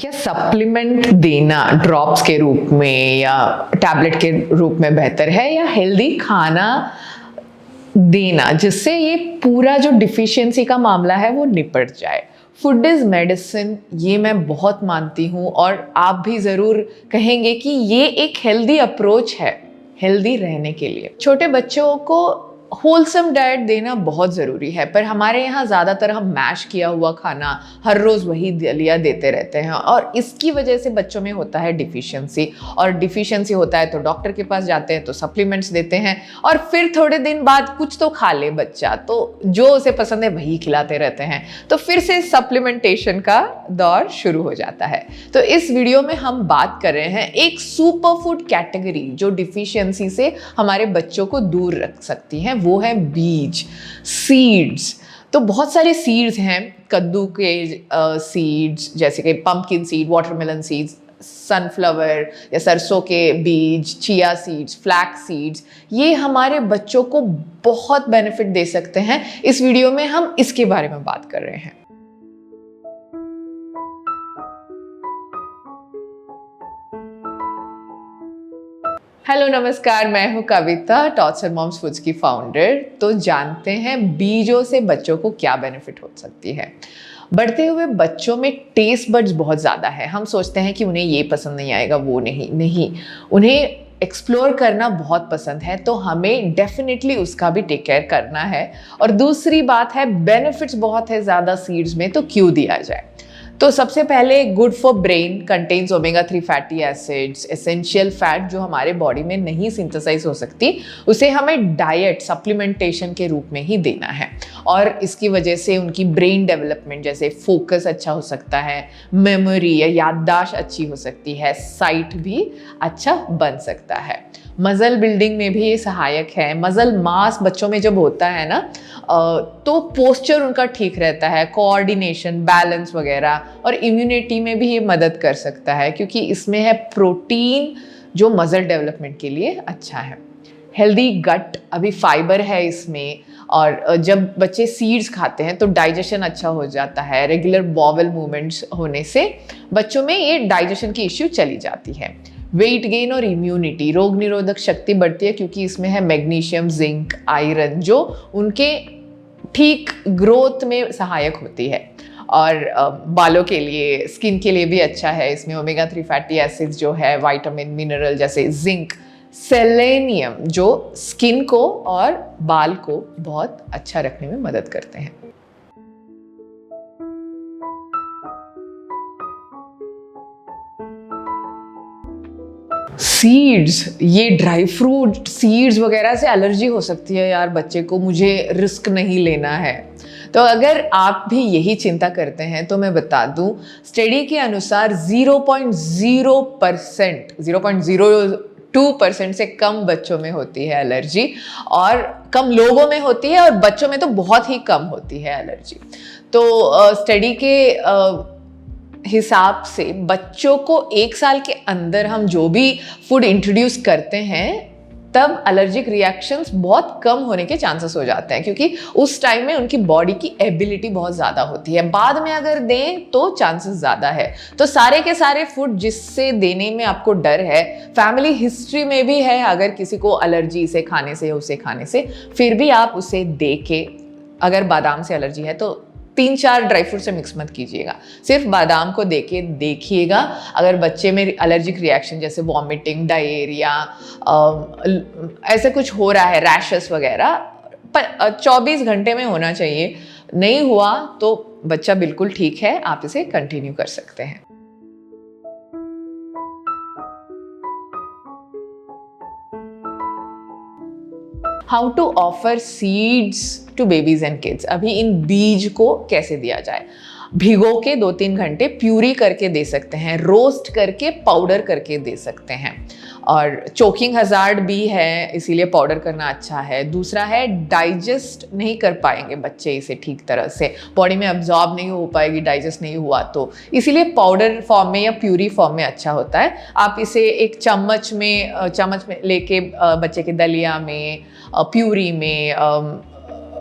क्या सप्लीमेंट देना ड्रॉप्स के रूप में या टैबलेट के रूप में बेहतर है, या हेल्दी खाना देना जिससे ये पूरा जो डिफिशियंसी का मामला है वो निपट जाए? फूड इज़ मेडिसिन, ये मैं बहुत मानती हूँ और आप भी ज़रूर कहेंगे कि ये एक हेल्दी अप्रोच है हेल्दी रहने के लिए। छोटे बच्चों को होलसम डाइट देना बहुत ज़रूरी है, पर हमारे यहाँ ज़्यादातर हम मैश किया हुआ खाना हर रोज़ वही दलिया देते रहते हैं और इसकी वजह से बच्चों में होता है डिफिशियंसी, और डिफिशियंसी होता है तो डॉक्टर के पास जाते हैं तो सप्लीमेंट्स देते हैं और फिर थोड़े दिन बाद कुछ तो खा ले बच्चा तो जो उसे पसंद है वही खिलाते रहते हैं, तो फिर से सप्लीमेंटेशन का दौर शुरू हो जाता है। तो इस वीडियो में हम बात कर रहे हैं एक सुपर फूड कैटेगरी जो डिफिशियंसी से हमारे बच्चों को दूर रख सकती है, वो है बीज, सीड्स। तो बहुत सारे सीड्स हैं, कद्दू के सीड्स जैसे कि pumpkin seed, watermelon seeds, sunflower या सरसों के बीज, चिया सीड्स, फ्लैक्स सीड्स, ये हमारे बच्चों को बहुत बेनिफिट दे सकते हैं। इस वीडियो में हम इसके बारे में बात कर रहे हैं। हेलो नमस्कार, मैं हूं कविता, टॉट्स एंड मॉम्स फूड्स की फाउंडर। तो जानते हैं बीजों से बच्चों को क्या बेनिफिट हो सकती है। बढ़ते हुए बच्चों में टेस्ट बड्स बहुत ज़्यादा है। हम सोचते हैं कि उन्हें ये पसंद नहीं आएगा, वो नहीं, उन्हें एक्सप्लोर करना बहुत पसंद है, तो हमें डेफिनेटली उसका भी टेक केयर करना है। और दूसरी बात है, बेनिफिट्स बहुत है ज़्यादा सीड्स में, तो क्यों दिया जाए। तो सबसे पहले good for brain, contains omega 3 fatty acids, essential fat जो हमारे बॉडी में नहीं सिंथेसाइज हो सकती, उसे हमें डाइट सप्लीमेंटेशन के रूप में ही देना है। और इसकी वजह से उनकी ब्रेन डेवलपमेंट जैसे फोकस अच्छा हो सकता है, मेमोरी या याददाश्त अच्छी हो सकती है, साइट भी अच्छा बन सकता है। मसल बिल्डिंग में भी ये सहायक है। मसल मास बच्चों में जब होता है ना तो पोस्चर उनका ठीक रहता है, कोऑर्डिनेशन, बैलेंस वगैरह, और इम्यूनिटी में भी ये मदद कर सकता है क्योंकि इसमें है प्रोटीन जो मसल डेवलपमेंट के लिए अच्छा है। हेल्दी गट, अभी फाइबर है इसमें, और जब बच्चे सीड्स खाते हैं तो डाइजेशन अच्छा हो जाता है। रेगुलर बॉवल मूवमेंट्स होने से बच्चों में ये डाइजेशन की इश्यू चली जाती है। वेट गेन और इम्यूनिटी, रोग निरोधक शक्ति बढ़ती है क्योंकि इसमें है मैग्नीशियम, जिंक, आयरन जो उनके ठीक ग्रोथ में सहायक होती है। और बालों के लिए, स्किन के लिए भी अच्छा है। इसमें ओमेगा 3 फैटी एसिड्स जो है, विटामिन, मिनरल जैसे जिंक, सेलेनियम जो स्किन को और बाल को बहुत अच्छा रखने में मदद करते हैं। सीड्स, ये ड्राई फ्रूट सीड्स वगैरह से एलर्जी हो सकती है यार बच्चे को, मुझे रिस्क नहीं लेना है। तो अगर आप भी यही चिंता करते हैं तो मैं बता दूं, स्टडी के अनुसार 0.02% से कम बच्चों में होती है एलर्जी, और कम लोगों में होती है, और बच्चों में तो बहुत ही कम होती है एलर्जी। तो स्टडी के हिसाब से बच्चों को 1 साल के अंदर हम जो भी फूड इंट्रोड्यूस करते हैं तब एलर्जिक रिएक्शंस बहुत कम होने के चांसेस हो जाते हैं क्योंकि उस टाइम में उनकी बॉडी की एबिलिटी बहुत ज़्यादा होती है। बाद में अगर दें तो चांसेस ज़्यादा है। तो सारे के सारे फूड जिससे देने में आपको डर है, फैमिली हिस्ट्री में भी है अगर किसी को एलर्जी इसे खाने से या उसे खाने से, फिर भी आप उसे दे के, अगर बादाम से एलर्जी है तो 3-4 ड्राई फ्रूट से मिक्स मत कीजिएगा, सिर्फ बादाम को देके देखिएगा। अगर बच्चे में एलर्जिक रिएक्शन जैसे वॉमिटिंग, डायरिया, ऐसे कुछ हो रहा है, रैशेस वगैरह, 24 घंटे में होना चाहिए। नहीं हुआ तो बच्चा बिल्कुल ठीक है, आप इसे कंटिन्यू कर सकते हैं। How to offer seeds to babies and kids. अभी इन बीज को कैसे दिया जाए? भिगो के 2-3 घंटे प्यूरी करके दे सकते हैं, रोस्ट करके पाउडर करके दे सकते हैं, और चोकिंग हजार्ड भी है इसीलिए पाउडर करना अच्छा है। दूसरा है, डाइजेस्ट नहीं कर पाएंगे बच्चे इसे ठीक तरह से, बॉडी में अब्जॉर्ब नहीं हो पाएगी, डाइजेस्ट नहीं हुआ तो, इसीलिए पाउडर फॉर्म में या प्यूरी फॉर्म में अच्छा होता है। आप इसे एक चम्मच में लेके बच्चे के दलिया में, प्यूरी में,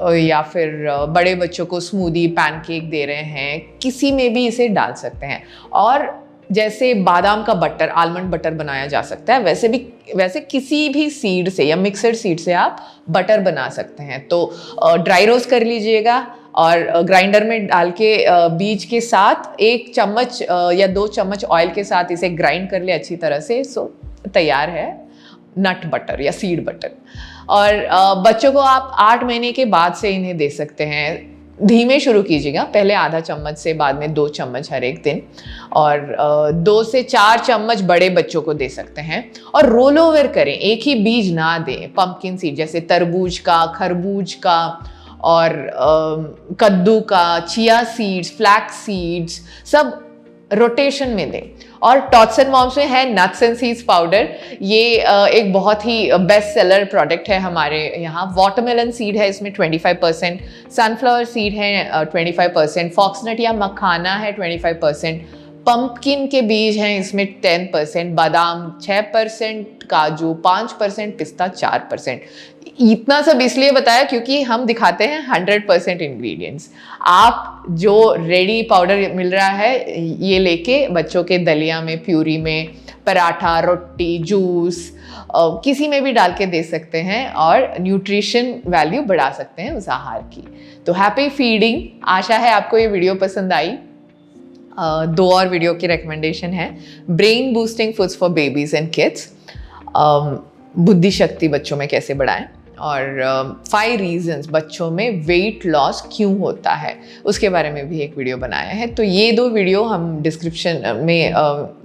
या फिर बड़े बच्चों को स्मूदी, पैनकेक दे रहे हैं, किसी में भी इसे डाल सकते हैं। और जैसे बादाम का बटर, आलमंड बटर बनाया जा सकता है, वैसे किसी भी सीड से या मिक्सड सीड से आप बटर बना सकते हैं। तो ड्राई रोस्ट कर लीजिएगा और ग्राइंडर में डाल के बीज के साथ 1 चम्मच या 2 चम्मच ऑयल के साथ इसे ग्राइंड कर ले अच्छी तरह से। सो तैयार है नट बटर या सीड बटर। और बच्चों को आप 8 महीने के बाद से इन्हें दे सकते हैं। धीमे शुरू कीजिएगा, पहले आधा चम्मच से, बाद में 2 चम्मच हर एक दिन, और 2 से 4 चम्मच बड़े बच्चों को दे सकते हैं। और रोल ओवर करें, एक ही बीज ना दें। पंपकिन सीड जैसे तरबूज का, खरबूज का और कद्दू का, चिया सीड्स, फ्लैक्स सीड्स, सब रोटेशन में दें। और टॉट्स एंड मॉम्स में है नट्स एंड सीड्स पाउडर। ये एक बहुत ही बेस्ट सेलर प्रोडक्ट है हमारे यहाँ। वाटरमेलन सीड है इसमें 25%, सनफ्लावर सीड है 25%, फॉक्सनट या मखाना है 25%, पंपकिन के बीज हैं इसमें 10%, बादाम 6%, काजू 5%, पिस्ता 4%। इतना सब इसलिए बताया क्योंकि हम दिखाते हैं 100% इंग्रेडिएंट्स। आप जो रेडी पाउडर मिल रहा है ये लेके बच्चों के दलिया में, प्यूरी में, पराठा, रोटी, जूस किसी में भी डाल के दे सकते हैं और न्यूट्रिशन वैल्यू बढ़ा सकते हैं उस आहार की। तो हैप्पी फीडिंग। आशा है आपको ये वीडियो पसंद आई। 2 और वीडियो की रिकमेंडेशन है। Brain boosting foods for babies and kids, बुद्धि शक्ति बच्चों में कैसे बढ़ाएं, और 5 रीजंस बच्चों में वेट लॉस क्यों होता है उसके बारे में भी एक वीडियो बनाया है। तो ये 2 वीडियो हम डिस्क्रिप्शन में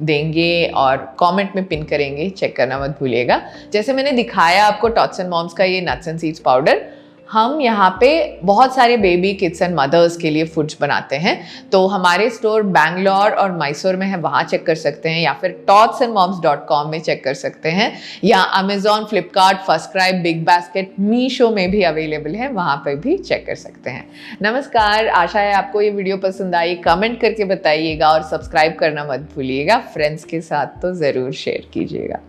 देंगे और कमेंट में पिन करेंगे, चेक करना मत भूलिएगा। जैसे मैंने दिखाया आपको टॉट्स एंड मॉम्स का ये नट्स एंड सीड्स पाउडर, हम यहाँ पे बहुत सारे बेबी, किड्स एंड मदर्स के लिए फूड्स बनाते हैं। तो हमारे स्टोर बैंगलोर और मैसूर में है, वहाँ चेक कर सकते हैं, या फिर totsandmoms.com में चेक कर सकते हैं, या Amazon, Flipkart, FirstCry, big basket, Meesho में भी अवेलेबल है, वहाँ पर भी चेक कर सकते हैं। नमस्कार, आशा है आपको ये वीडियो पसंद आई। कमेंट करके बताइएगा और सब्सक्राइब करना मत भूलिएगा। फ्रेंड्स के साथ तो ज़रूर शेयर कीजिएगा।